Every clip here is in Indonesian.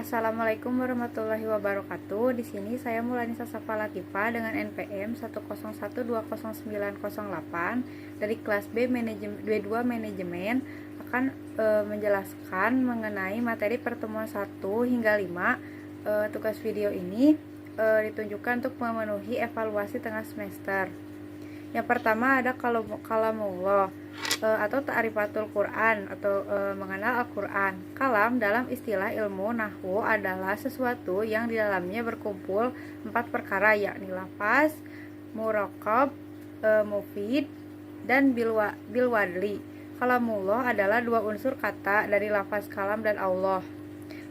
Assalamualaikum warahmatullahi wabarakatuh. Di sini saya Mulanisa Safa Latifah dengan NPM 101209008 dari kelas B2 Manajemen akan menjelaskan mengenai materi pertemuan 1 hingga 5. Tugas video ini ditunjukkan untuk memenuhi evaluasi tengah semester. Yang pertama ada kalamullah atau ta'rifatul Quran atau mengenal Al-Quran. Kalam dalam istilah ilmu nahwu adalah sesuatu yang di dalamnya berkumpul 4 perkara, yakni lafaz, murakkab, mufid, dan bilwadli. Kalamullah adalah 2 unsur kata dari lafaz kalam dan Allah.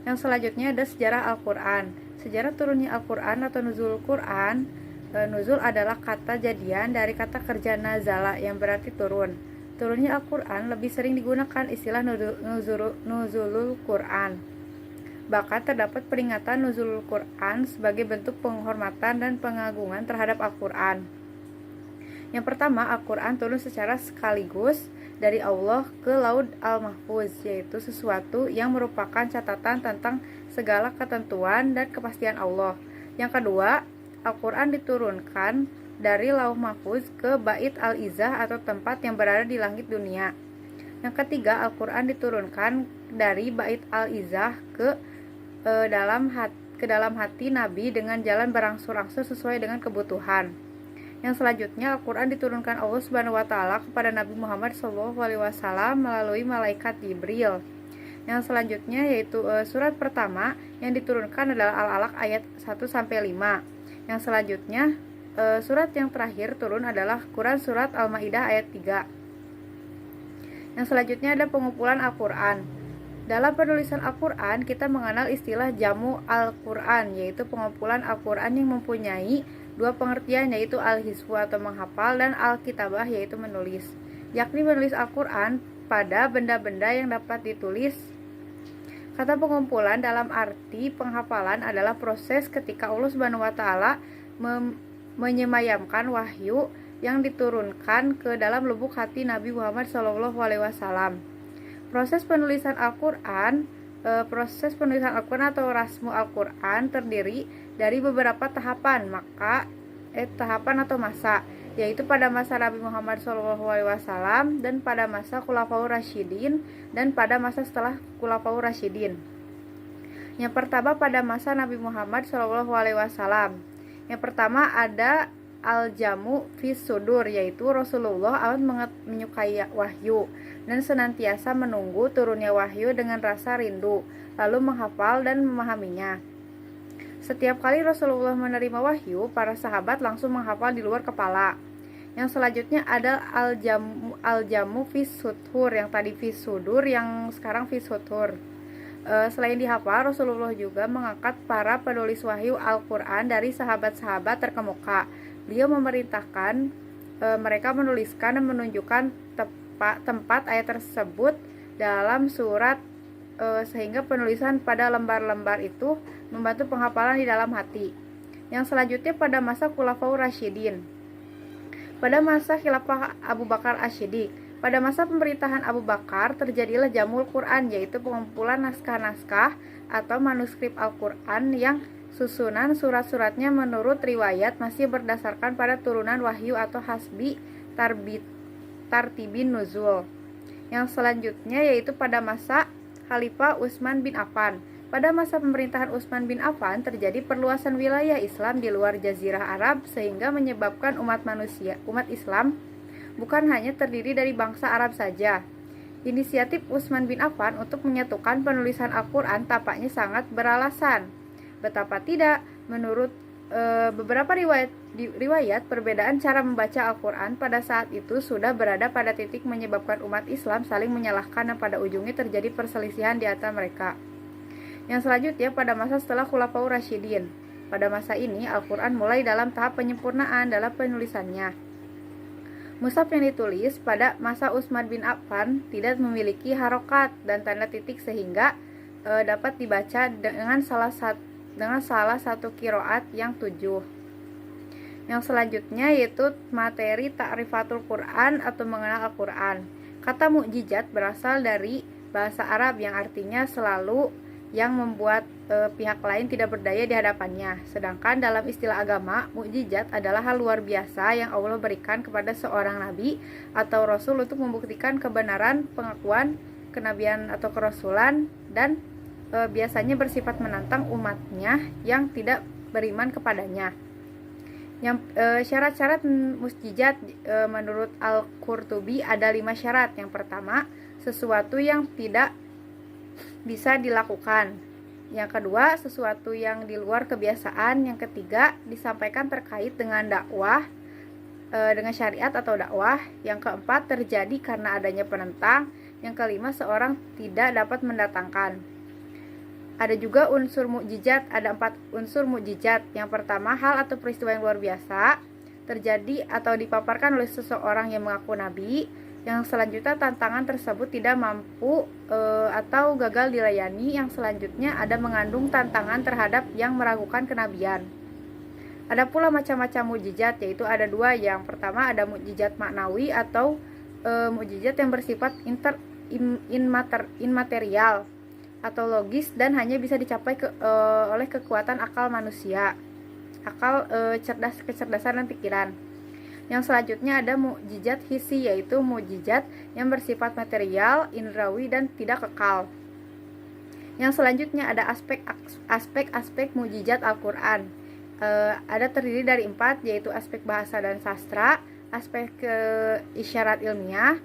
Yang selanjutnya ada sejarah Al-Quran. Sejarah turunnya Al-Quran atau nuzul Quran. Nuzul adalah kata jadian dari kata kerja nazala yang berarti turun. Turunnya Al-Quran lebih sering digunakan istilah nuzulul Quran. Bahkan terdapat peringatan nuzulul Quran sebagai bentuk penghormatan dan pengagungan terhadap Al-Quran. Yang pertama, Al-Quran turun secara sekaligus dari Allah ke Laud Al-Mahfuz, yaitu sesuatu yang merupakan catatan tentang segala ketentuan dan kepastian Allah. Yang kedua, Al-Quran diturunkan dari Lauh Mahfuz ke Bait Al-Izzah atau tempat yang berada di langit dunia. Yang ketiga, Al-Quran diturunkan dari Bait Al-Izzah ke dalam hati Nabi dengan jalan berangsur-angsur sesuai dengan kebutuhan. Yang selanjutnya, Al-Quran diturunkan Allah Subhanahu wa taala kepada Nabi Muhammad SAW melalui malaikat Jibril. Yang selanjutnya yaitu surat pertama yang diturunkan adalah Al-Alaq ayat 1-5. Yang selanjutnya, surat yang terakhir turun adalah Quran surat Al-Maidah ayat 3. Yang selanjutnya ada pengumpulan Al-Quran. Dalam penulisan Al-Quran, kita mengenal istilah jamu Al-Quran, yaitu pengumpulan Al-Quran yang mempunyai 2 pengertian, yaitu al-hizfu atau menghafal dan al-kitabah yaitu menulis, yakni menulis Al-Quran pada benda-benda yang dapat ditulis. Kata pengumpulan dalam arti penghafalan adalah proses ketika Allah Subhanahu wa taala menyemayamkan wahyu yang diturunkan ke dalam lubuk hati Nabi Muhammad SAW. Proses penulisan Al-Quran atau rasmu Al-Quran terdiri dari beberapa tahapan, tahapan atau masa, yaitu pada masa Nabi Muhammad SAW dan pada masa Khulafaur Rasyidin dan pada masa setelah Khulafaur Rasyidin. Yang pertama pada masa Nabi Muhammad SAW. Yang pertama ada al-jamu fis sudur, yaitu Rasulullah amat menyukai wahyu dan senantiasa menunggu turunnya wahyu dengan rasa rindu, lalu menghafal dan memahaminya. Setiap kali Rasulullah menerima wahyu, para sahabat langsung menghafal di luar kepala. Yang selanjutnya ada al-jamu fis sudur, yang tadi fis sudur, yang sekarang fis sudur. Selain dihafal, Rasulullah juga mengangkat para penulis wahyu Al-Quran dari sahabat-sahabat terkemuka. Beliau memerintahkan mereka menuliskan dan menunjukkan tempat ayat tersebut dalam surat, sehingga penulisan pada lembar-lembar itu membantu penghafalan di dalam hati. Yang selanjutnya pada masa Khulafaur Rasyidin. Pada masa khilafah Abu Bakar Asy-Siddiq. Pada masa pemerintahan Abu Bakar terjadilah Jamul Quran, yaitu pengumpulan naskah-naskah atau manuskrip Al-Quran yang susunan surat-suratnya menurut riwayat masih berdasarkan pada turunan wahyu atau hasbi tartibin nuzul. Yang selanjutnya yaitu pada masa Khalifah Utsman bin Affan. Pada masa pemerintahan Utsman bin Affan terjadi perluasan wilayah Islam di luar Jazirah Arab sehingga menyebabkan umat Islam bukan hanya terdiri dari bangsa Arab saja. Inisiatif Utsman bin Affan untuk menyatukan penulisan Al-Quran tampaknya sangat beralasan. Betapa tidak, menurut beberapa riwayat, perbedaan cara membaca Al-Quran pada saat itu sudah berada pada titik menyebabkan umat Islam saling menyalahkan dan pada ujungnya terjadi perselisihan di antara mereka. Yang selanjutnya pada masa setelah Khulafaur Rasyidin. Pada masa ini Al-Quran mulai dalam tahap penyempurnaan dalam penulisannya. Mushaf yang ditulis pada masa Utsman bin Affan tidak memiliki harokat dan tanda titik sehingga dapat dibaca dengan salah satu qiraat yang 7. Yang selanjutnya yaitu materi ta'rifatul Quran atau mengenal Al-Quran. Kata mukjizat berasal dari bahasa Arab yang artinya selalu yang membuat pihak lain tidak berdaya di hadapannya. Sedangkan dalam istilah agama, mukjizat adalah hal luar biasa yang Allah berikan kepada seorang nabi atau rasul untuk membuktikan kebenaran pengakuan kenabian atau kerasulan, dan biasanya bersifat menantang umatnya yang tidak beriman kepadanya. Yang syarat-syarat mukjizat menurut Al-Qurtubi ada 5 syarat. Yang pertama, sesuatu yang tidak bisa dilakukan. Yang kedua, sesuatu yang di luar kebiasaan. Yang ketiga, disampaikan terkait dengan dakwah, dengan syariat atau dakwah. Yang keempat, terjadi karena adanya penentang. Yang kelima, seorang tidak dapat mendatangkan. Ada juga unsur mukjizat, ada 4 unsur mukjizat. Yang pertama, hal atau peristiwa yang luar biasa terjadi atau dipaparkan oleh seseorang yang mengaku nabi. Yang selanjutnya, tantangan tersebut tidak mampu atau gagal dilayani. Yang selanjutnya, ada mengandung tantangan terhadap yang meragukan kenabian. Ada pula macam-macam mukjizat, yaitu ada 2. Yang pertama, ada mukjizat maknawi atau mukjizat yang bersifat immaterial atau logis dan hanya bisa dicapai oleh kekuatan akal manusia, akal kecerdasan dan pikiran. Yang selanjutnya ada mukjizat hissi, yaitu mukjizat yang bersifat material, indrawi, dan tidak kekal. Yang selanjutnya ada aspek mukjizat Al-Quran. Ada terdiri dari 4, yaitu aspek bahasa dan sastra, aspek isyarat ilmiah,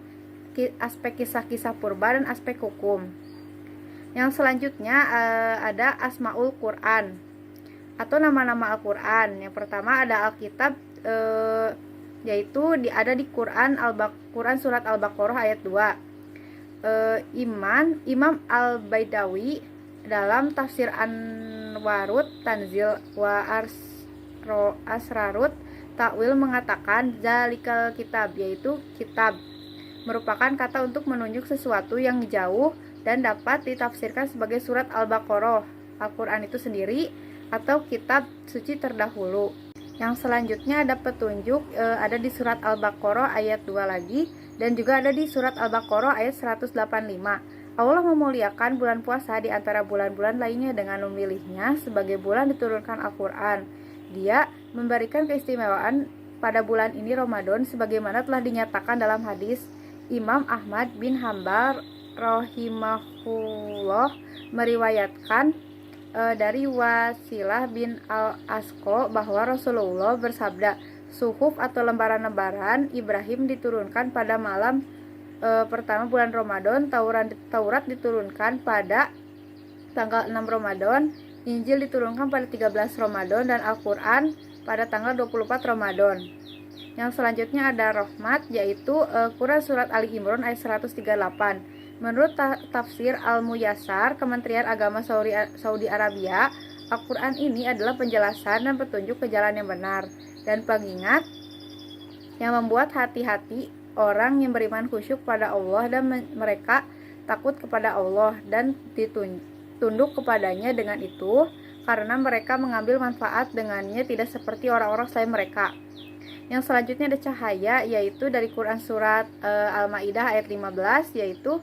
aspek kisah-kisah purba, dan aspek hukum. Yang selanjutnya ada Asmaul Quran atau nama-nama Al-Quran. Yang pertama ada Alkitab, yaitu ada di Quran surat Al-Baqarah ayat 2. Imam Al-Baidawi dalam tafsir Anwarut Tanzil wa Asrarut Ta'wil mengatakan zalikal kitab, yaitu kitab merupakan kata untuk menunjuk sesuatu yang jauh dan dapat ditafsirkan sebagai surat Al-Baqarah, Al-Quran itu sendiri, atau kitab suci terdahulu. Yang selanjutnya ada petunjuk, ada di surat Al-Baqarah ayat 2 lagi, dan juga ada di surat Al-Baqarah ayat 185. Allah memuliakan bulan puasa di antara bulan-bulan lainnya dengan memilihnya sebagai bulan diturunkan Al-Quran. Dia memberikan keistimewaan pada bulan ini Ramadan sebagaimana telah dinyatakan dalam hadis. Imam Ahmad bin Hanbal rahimahullah meriwayatkan dari Wasilah bin Al-Asqa bahwa Rasulullah bersabda, suhuf atau lembaran-lembaran Ibrahim diturunkan pada malam pertama bulan Ramadan, Taurat diturunkan pada tanggal 6 Ramadan, Injil diturunkan pada 13 Ramadan, dan Al-Quran pada tanggal 24 Ramadan. Yang selanjutnya ada rahmat, yaitu Quran surat Ali Imran ayat 138. Menurut tafsir Al-Muyassar, Kementerian Agama Saudi Arabia, Al-Quran ini adalah penjelasan dan petunjuk ke jalan yang benar dan pengingat yang membuat hati-hati orang yang beriman khusyuk pada Allah dan mereka takut kepada Allah dan tunduk kepadanya dengan itu, karena mereka mengambil manfaat dengannya tidak seperti orang-orang selain mereka. Yang selanjutnya ada cahaya, yaitu dari Quran surat Al-Maidah ayat 15, yaitu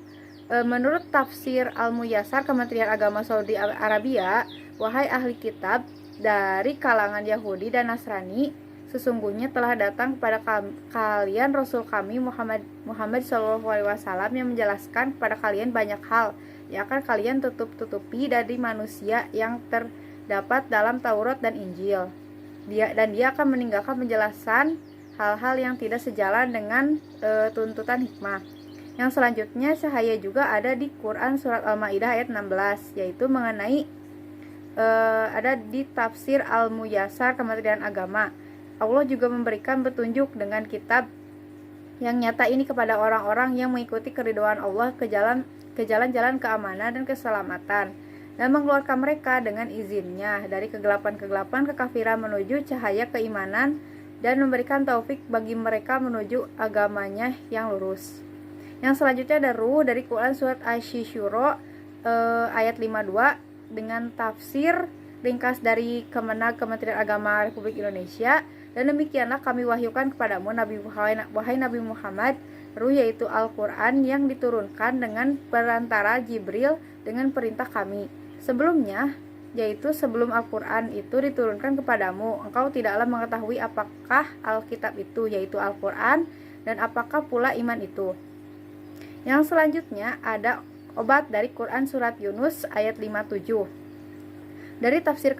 menurut tafsir Al-Muyassar Kementerian Agama Saudi Arabia, wahai ahli kitab dari kalangan Yahudi dan Nasrani, sesungguhnya telah datang kepada kalian Rasul kami Muhammad SAW yang menjelaskan kepada kalian banyak hal yang akan kalian tutupi dari manusia yang terdapat dalam Taurat dan Injil. Dia akan meninggalkan penjelasan hal-hal yang tidak sejalan dengan tuntutan hikmah. Yang selanjutnya cahaya juga ada di Quran surat Al-Maidah ayat 16, yaitu mengenai ada di tafsir Al-Muyassar Kementerian Agama. Allah juga memberikan petunjuk dengan kitab yang nyata ini kepada orang-orang yang mengikuti keridhaan Allah ke jalan-jalan keamanan dan keselamatan, dan mengeluarkan mereka dengan izinnya dari kegelapan-kegelapan kekafiran menuju cahaya keimanan, dan memberikan taufik bagi mereka menuju agamanya yang lurus. Yang selanjutnya ada ruh dari Quran surat Asy-Syura ayat 52 dengan tafsir ringkas dari Kementerian Agama Republik Indonesia. Dan demikianlah kami wahyukan kepadamu wahai Nabi Muhammad, ruh yaitu Al-Quran yang diturunkan dengan perantara Jibril dengan perintah kami, Sebelumnya, yaitu sebelum Al-Quran itu diturunkan kepadamu, engkau tidaklah mengetahui apakah Alkitab itu, yaitu Al-Quran, dan apakah pula iman itu. Yang selanjutnya ada obat dari Quran surat Yunus ayat 57. Dari tafsir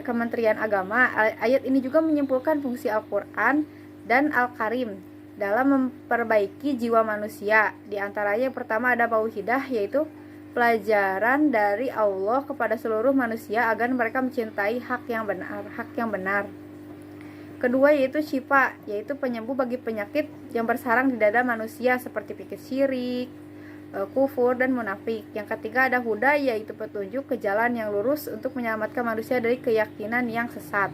Kementerian Agama, ayat ini juga menyimpulkan fungsi Al-Quran dan Al-Karim dalam memperbaiki jiwa manusia. Di antaranya yang pertama ada tauhidah, yaitu pelajaran dari Allah kepada seluruh manusia agar mereka mencintai hak yang benar. Kedua yaitu syifa, yaitu penyembuh bagi penyakit yang bersarang di dada manusia seperti pikir syirik, kufur, dan munafik. Yang ketiga ada huda, yaitu petunjuk ke jalan yang lurus untuk menyelamatkan manusia dari keyakinan yang sesat.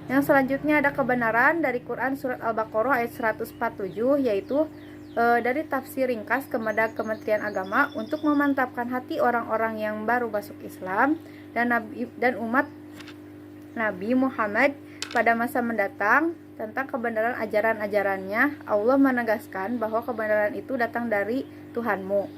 Yang selanjutnya ada kebenaran dari Quran surat Al-Baqarah ayat 147, yaitu dari tafsir ringkas Kementerian Agama untuk memantapkan hati orang-orang yang baru masuk Islam dan umat Nabi Muhammad pada masa mendatang tentang kebenaran ajaran-ajarannya. Allah menegaskan bahwa kebenaran itu datang dari Tuhanmu.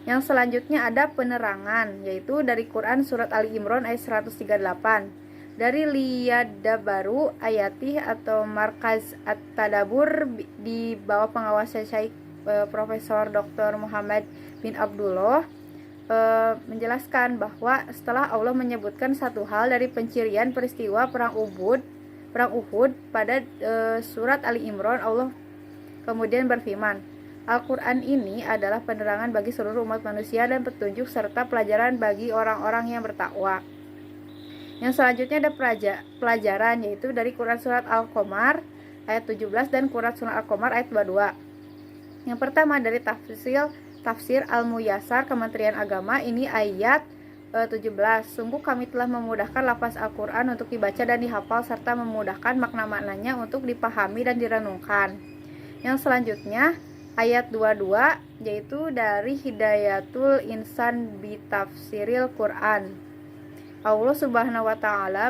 Yang selanjutnya ada penerangan, yaitu dari Quran surat Ali Imran ayat 138. Dari Liyadabaru Ayatih atau Markaz At-Tadabur di bawah pengawasan Syekh Profesor Dr. Muhammad bin Abdullah menjelaskan bahwa setelah Allah menyebutkan satu hal dari pencirian peristiwa perang Uhud pada surat Ali Imran, Allah kemudian berfirman, Al-Quran ini adalah penerangan bagi seluruh umat manusia dan petunjuk serta pelajaran bagi orang-orang yang bertakwa. Yang selanjutnya ada pelajaran, yaitu dari Quran surat Al-Qamar ayat 17 dan Quran surat Al-Qamar ayat 22. Yang pertama dari tafsir Al-Muyassar Kementerian Agama, ini ayat 17. Sungguh kami telah memudahkan lafaz Al-Quran untuk dibaca dan dihafal serta memudahkan makna-maknanya untuk dipahami dan direnungkan. Yang selanjutnya ayat 22, yaitu dari Hidayatul Insan bi Tafsiril Quran. Allah Subhanahu wa Ta'ala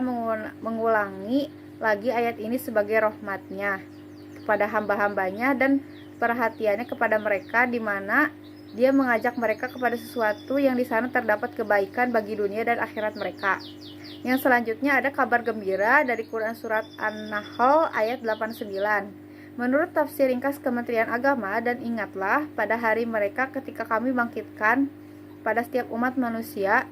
mengulangi lagi ayat ini sebagai rahmatnya kepada hamba-hambanya dan perhatiannya kepada mereka, di mana Dia mengajak mereka kepada sesuatu yang di sana terdapat kebaikan bagi dunia dan akhirat mereka. Yang selanjutnya ada kabar gembira dari Quran surat An-Nahl ayat 89. Menurut tafsir ringkas Kementerian Agama, dan ingatlah pada hari mereka ketika kami bangkitkan pada setiap umat manusia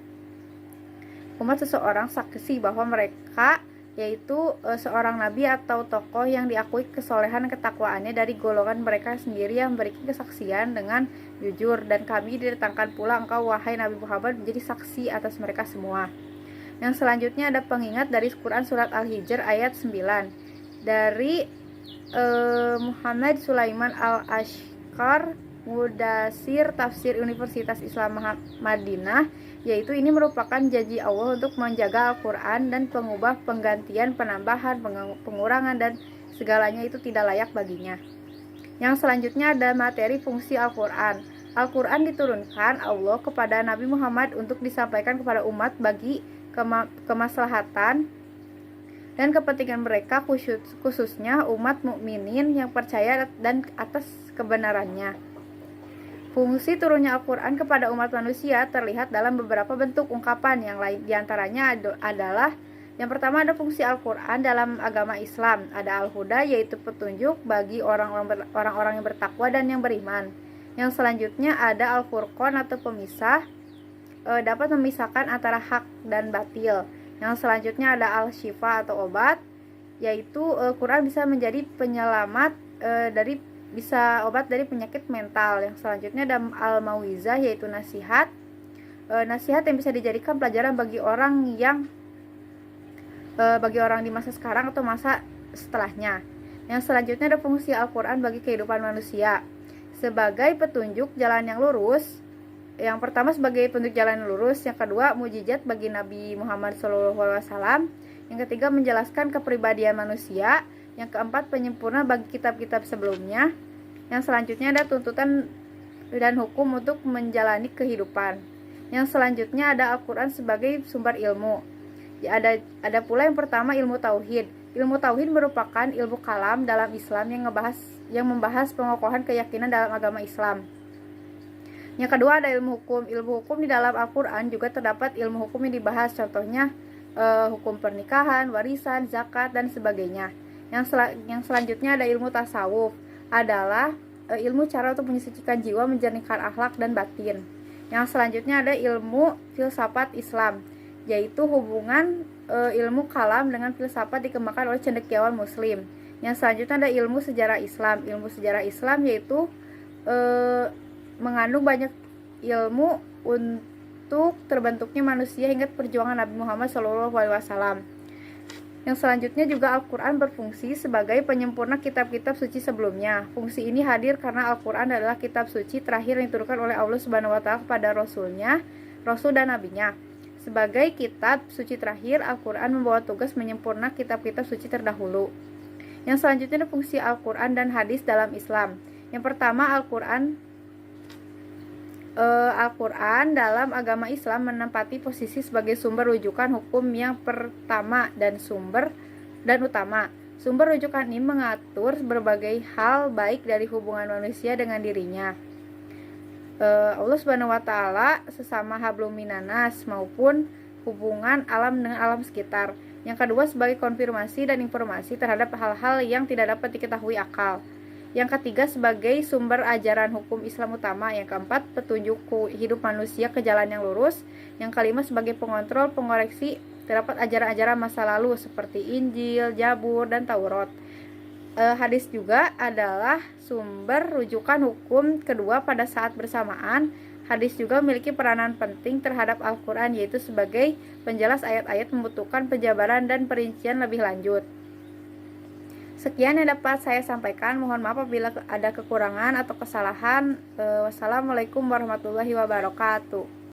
seseorang saksi bahwa mereka yaitu seorang nabi atau tokoh yang diakui kesolehan ketakwaannya dari golongan mereka sendiri yang memberikan kesaksian dengan jujur, dan kami didatangkan pula engkau wahai Nabi Muhammad menjadi saksi atas mereka semua. Yang selanjutnya ada pengingat dari Quran surat Al-Hijr ayat 9 dari Muhammad Sulaiman Al-Ashqar, Mudasir Tafsir Universitas Islam Madinah, yaitu ini merupakan janji Allah untuk menjaga Al-Quran dan penggantian, penambahan, pengurangan, dan segalanya itu tidak layak baginya. Yang selanjutnya ada materi fungsi Al-Quran. Al-Quran diturunkan Allah kepada Nabi Muhammad untuk disampaikan kepada umat bagi kemaslahatan dan kepentingan mereka, khususnya umat mukminin yang percaya dan atas kebenarannya. Fungsi turunnya Al-Quran kepada umat manusia terlihat dalam beberapa bentuk ungkapan, yang lain diantaranya adalah yang pertama ada fungsi Al-Quran dalam agama Islam, ada Al-Huda, yaitu petunjuk bagi orang-orang yang bertakwa dan yang beriman. Yang selanjutnya ada Al-Furqan atau pemisah, dapat memisahkan antara hak dan batil. Yang selanjutnya ada Al-Shifa atau obat, yaitu Quran bisa menjadi penyelamat obat dari penyakit mental. Yang selanjutnya ada Al-Mauizah, yaitu nasihat yang bisa dijadikan pelajaran bagi orang di masa sekarang atau masa setelahnya. Yang selanjutnya ada fungsi Al-Quran bagi kehidupan manusia sebagai petunjuk jalan yang lurus. Yang pertama sebagai petunjuk jalan yang lurus, yang kedua mujizat bagi Nabi Muhammad SAW, yang ketiga menjelaskan kepribadian manusia, yang keempat penyempurna bagi kitab-kitab sebelumnya. Yang selanjutnya ada tuntutan dan hukum untuk menjalani kehidupan. Yang selanjutnya ada Al-Quran sebagai sumber ilmu. Ada pula yang pertama ilmu tauhid. Ilmu tauhid merupakan ilmu kalam dalam Islam yang membahas pengokohan keyakinan dalam agama Islam. Yang kedua ada ilmu hukum. Ilmu hukum di dalam Al-Quran juga terdapat ilmu hukum yang dibahas, contohnya hukum pernikahan, warisan, zakat, dan sebagainya. Yang selanjutnya ada ilmu tasawuf, adalah ilmu cara untuk menyucikan jiwa, menjernihkan akhlak dan batin. Yang selanjutnya ada ilmu filsafat Islam, yaitu hubungan ilmu kalam dengan filsafat dikembangkan oleh cendekiawan muslim. Yang selanjutnya ada ilmu sejarah Islam. Ilmu sejarah Islam yaitu mengandung banyak ilmu untuk terbentuknya manusia hingga perjuangan Nabi Muhammad SAW. Yang selanjutnya juga Al-Quran berfungsi sebagai penyempurna kitab-kitab suci sebelumnya. Fungsi ini hadir karena Al-Quran adalah kitab suci terakhir yang diturunkan oleh Allah Subhanahu wa Ta'ala kepada Rasulnya, Rasul dan Nabinya. Sebagai kitab suci terakhir, Al-Quran membawa tugas menyempurna kitab-kitab suci terdahulu. Yang selanjutnya ada fungsi Al-Quran dan hadis dalam Islam. Yang pertama, Al-Quran dalam agama Islam menempati posisi sebagai sumber rujukan hukum yang pertama dan utama. Sumber rujukan ini mengatur berbagai hal baik dari hubungan manusia dengan dirinya, Allah Subhanahu wa Ta'ala, sesama hablum minanas, maupun hubungan alam dengan alam sekitar. Yang kedua sebagai konfirmasi dan informasi terhadap hal-hal yang tidak dapat diketahui akal. Yang ketiga sebagai sumber ajaran hukum Islam utama. Yang keempat petunjuk hidup manusia ke jalan yang lurus. Yang kelima sebagai pengontrol, pengoreksi terdapat ajaran-ajaran masa lalu seperti Injil, Zabur, dan Taurat. Hadis juga adalah sumber rujukan hukum kedua pada saat bersamaan. Hadis juga memiliki peranan penting terhadap Al-Quran, yaitu sebagai penjelas ayat-ayat membutuhkan penjabaran dan perincian lebih lanjut. Sekian yang dapat saya sampaikan. Mohon maaf apabila ada kekurangan atau kesalahan. Wassalamualaikum warahmatullahi wabarakatuh.